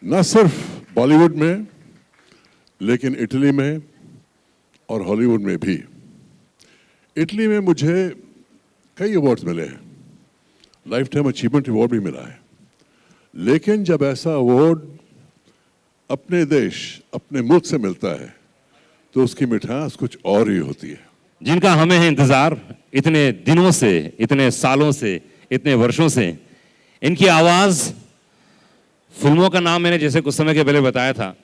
न सिर्फ बॉलीवुड में लेकिन इटली में और हॉलीवुड में भी। इटली में मुझे कई अवार्ड्स मिले हैं, लाइफ टाइम अचीवमेंट अवार्ड भी मिला है। लेकिन जब ऐसा अवार्ड अपने देश अपने मुल्क से मिलता है तो उसकी मिठास कुछ और ही होती है। जिनका हमें है इंतजार इतने दिनों से, इतने सालों से, इतने वर्षों से, इनकी आवाज, फिल्मों का नाम मैंने जैसे कुछ समय के पहले बताया था।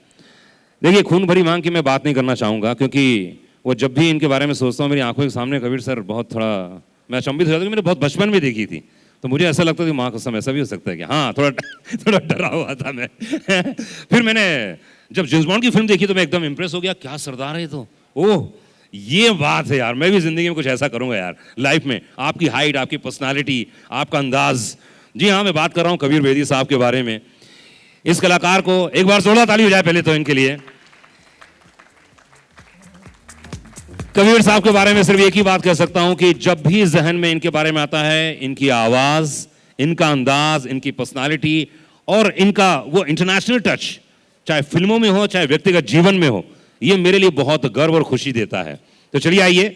देखिए, खून भरी मांग की मैं बात नहीं करना चाहूंगा, क्योंकि वो जब भी इनके बारे में सोचता हूँ मेरी आंखों के सामने कबीर सर बहुत थोड़ा मैं अचंभित हो जाता हूँ। मैंने बहुत बचपन में देखी थी तो मुझे ऐसा लगता था कि माँ कसम ऐसा भी हो सकता है कि हाँ, थोड़ा डरा हुआ था मैं। फिर मैंने जब जेम्स बॉन्ड की फिल्म देखी तो मैं एकदम इंप्रेस हो गया, क्या सरदार है तो, ओह ये बात है यार, मैं भी जिंदगी में कुछ ऐसा करूंगा यार लाइफ में। आपकी हाइट, आपकी पर्सनालिटी, आपका अंदाज। जी हाँ, मैं बात कर रहा हूँ कबीर बेदी साहब के बारे में। इस कलाकार को एक बार जोरदार ताली हो जाए पहले तो इनके लिए। कबीर साहब के बारे में सिर्फ एक ही बात कह सकता हूं कि जब भी जहन में इनके बारे में आता है, इनकी आवाज, इनका अंदाज, इनकी पर्सनालिटी और इनका वो इंटरनेशनल टच, चाहे फिल्मों में हो चाहे व्यक्तिगत जीवन में हो, ये मेरे लिए बहुत गर्व और खुशी देता है। तो चलिए आइए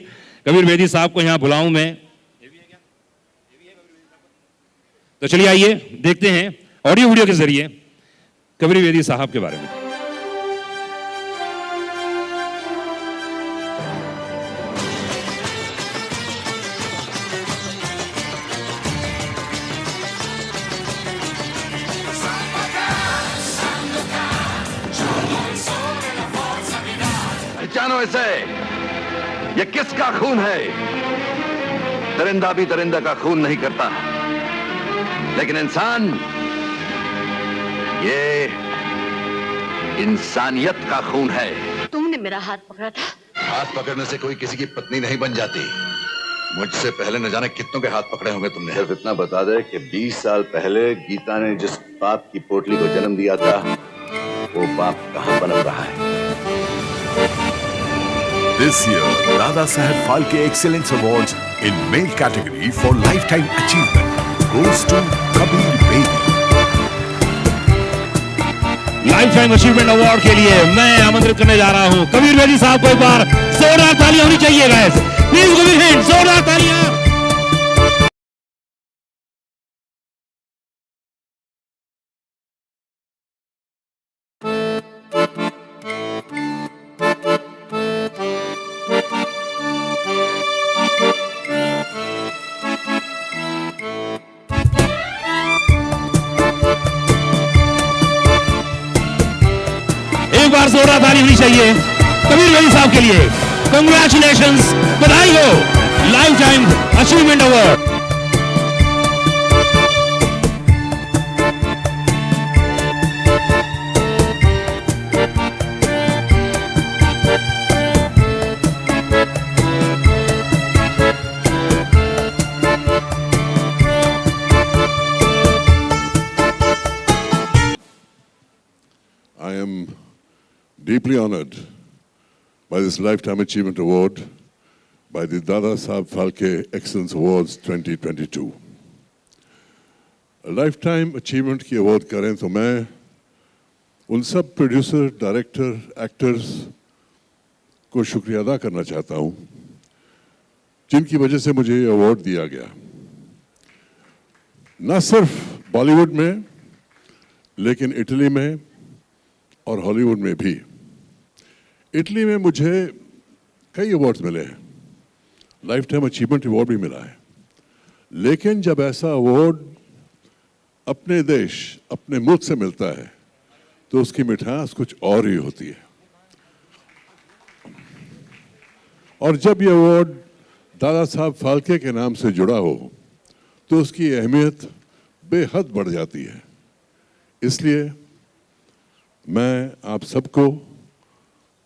कबीर बेदी साहब को यहां बुलाऊं मैं। तो चलिए आइए देखते हैं ऑडियो वीडियो के जरिए कबीर बेदी साहब के बारे में। पहचानो इसे, ये किसका खून है? दरिंदा भी दरिंदा का खून नहीं करता, लेकिन इंसान, ये इंसानियत का खून है। तुमने मेरा हाथ पकड़ा था। हाथ पकड़ने से कोई किसी की पत्नी नहीं बन जाती। मुझसे पहले न जाने कितनों के हाथ पकड़े होंगे तुमने। सिर्फ इतना बता दे कि 20 साल पहले गीता ने जिस पाप की पोटली को जन्म दिया था, वो पाप कहां पनप रहा है? This year, Dada Saheb Phalke Excellence Awards in Male category for Lifetime Achievement goes to Kabir Bedi. Life time achievement award के लिए मैं आमंत्रित करने जा रहा हूं कबीर बेदी साहब को। एक बार जोरदार तालियां होनी चाहिए guys, please give him hand, जोरदार तालियां। एक बार जोरदार ताली होनी चाहिए कबीर बेदी साहब के लिए। कंग्रेचुलेशंस, बधाई हो, life time achievement award. I am deeply honored by this Lifetime Achievement Award by the Dada Saheb Phalke Excellence Awards 2022. Lifetime Achievement की अवार्ड करें तो मैं उन सब प्रोड्यूसर, डायरेक्टर, एक्टर्स को शुक्रिया अदा करना चाहता हूं जिनकी वजह से मुझे ये अवार्ड दिया गया। न सिर्फ बॉलीवुड में लेकिन इटली में और हॉलीवुड में भी। इटली में मुझे कई अवार्ड्स मिले हैं, लाइफ टाइम अचीवमेंट अवार्ड भी मिला है। लेकिन जब ऐसा अवार्ड अपने देश अपने मुल्क से मिलता है तो उसकी मिठास कुछ और ही होती है। और जब ये अवार्ड दादा साहब फाल्के के नाम से जुड़ा हो तो उसकी अहमियत बेहद बढ़ जाती है। इसलिए मैं आप सबको,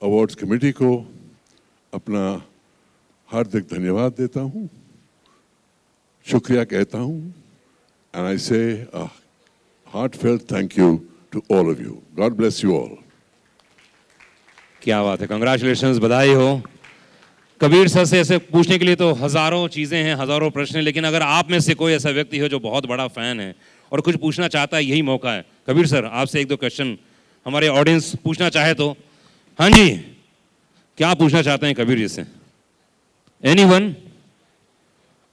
अवार्ड्स कमेटी को अपना हार्दिक धन्यवाद देता हूं, शुक्रिया कहता हूं, and I say a heartfelt thank you to all of you. God bless you all. क्या बात है, कंग्रेचुलेशंस, बधाई हो। कबीर सर से ऐसे पूछने के लिए तो हजारों चीजें हैं, हजारों प्रश्न हैं, लेकिन अगर आप में से कोई ऐसा व्यक्ति हो जो बहुत बड़ा फैन है और कुछ पूछना चाहता है, यही मौका है। कबीर सर, आपसे एक दो क्वेश्चन हमारे ऑडियंस पूछना चाहे तो। हाँ जी, क्या पूछना चाहते हैं कबीर जी से? एनीवन?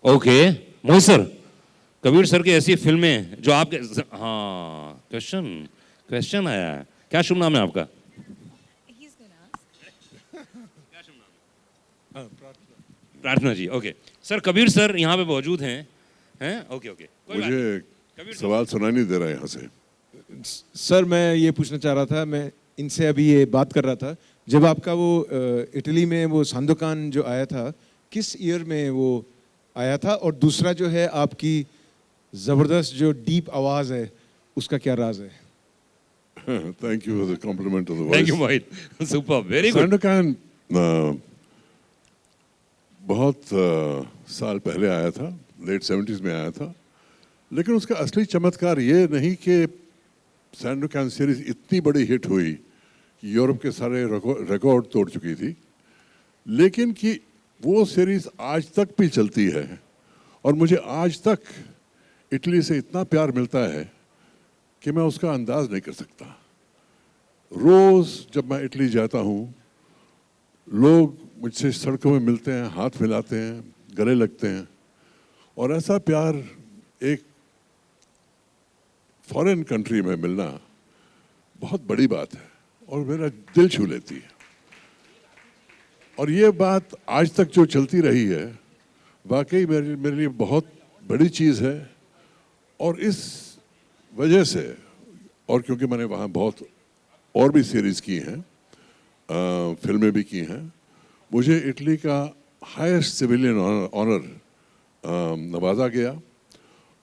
ओके, मोहित सर, कबीर सर की ऐसी फिल्में जो आपके, हाँ क्वेश्चन आया है, क्या शुभ नाम है आपका? प्रार्थना जी। ओके सर, कबीर सर यहाँ पे मौजूद हैं? ओके ओके, मुझे सवाल सुनाई नहीं दे रहा है यहाँ से। सर मैं ये पूछना चाह रहा था, मैं इनसे अभी ये बात कर रहा था, जब आपका वो इटली में वो सांदोकान जो आया था, किस ईयर में वो आया था? और दूसरा जो है आपकी ज़बरदस्त जो डीप आवाज़ है, उसका क्या राज है? Thank you for the compliment of the voice. Thank you Mohit, super, very good. Sandokan बहुत साल पहले आया था, लेट 70s में आया था, लेकिन उसका असली चमत्कार ये नहीं कि सांडोकान सीरीज इतनी बड़ी हिट हुई कि यूरोप के सारे रिकॉर्ड तोड़ चुकी थी, लेकिन कि वो सीरीज आज तक भी चलती है और मुझे आज तक इटली से इतना प्यार मिलता है कि मैं उसका अंदाज नहीं कर सकता। रोज़ जब मैं इटली जाता हूँ, लोग मुझसे सड़कों में मिलते हैं, हाथ मिलाते हैं, गले लगते हैं, और ऐसा प्यार एक फॉरेन कंट्री में मिलना बहुत बड़ी बात है और मेरा दिल छू लेती है। और ये बात आज तक जो चलती रही है, वाकई मेरे लिए बहुत बड़ी चीज़ है। और इस वजह से, और क्योंकि मैंने वहाँ बहुत और भी सीरीज़ की हैं, फिल्में भी की हैं, मुझे इटली का हाईएस्ट सिविलियन ऑनर नवाजा गया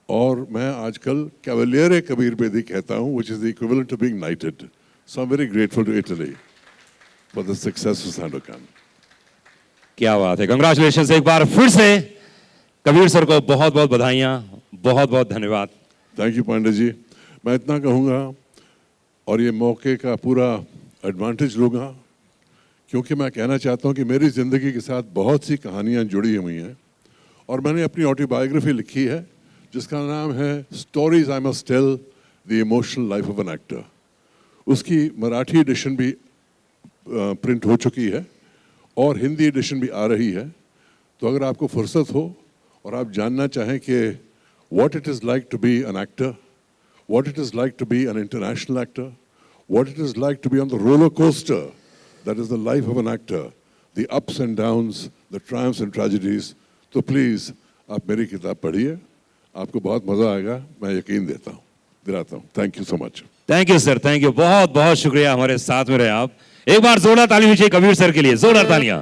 और मैं आजकल कैवलियरे कबीर बेदी कहता हूँ, which is the equivalent of being knighted. So I'm very grateful to Italy for the success of Sandokan. क्या बात है, कंग्रेचुलेशन एक बार फिर से कबीर सर को बहुत बहुत बधाइयाँ, बहुत बहुत धन्यवाद। Thank you Pandey ji. मैं इतना कहूँगा और ये मौके का पूरा एडवांटेज लूँगा, क्योंकि मैं कहना चाहता हूँ कि मेरी ज़िंदगी के साथ बहुत सी कहानियाँ जुड़ी हुई हैं और मैंने अपनी ऑटोबायोग्राफी लिखी है जिसका नाम है stories I must tell, the emotional life of an actor. उसकी मराठी एडिशन भी प्रिंट हो चुकी है और हिंदी एडिशन भी आ रही है। तो अगर आपको फुर्सत हो और आप जानना चाहें कि what it is like to be an actor, what it is like to be an international actor, what it is like to be on the roller coaster that is the life of an actor, the ups and downs, the triumphs and tragedies, तो please आप मेरी किताब पढ़िए, आपको बहुत मज़ा आएगा, मैं यकीन दिलाता हूँ। Thank you so much. Thank you sir, thank you, बहुत बहुत शुक्रिया, हमारे साथ में रहे आप। एक बार जोरदार ताली दीजिए कबीर सर के लिए, जोरदार तालियां।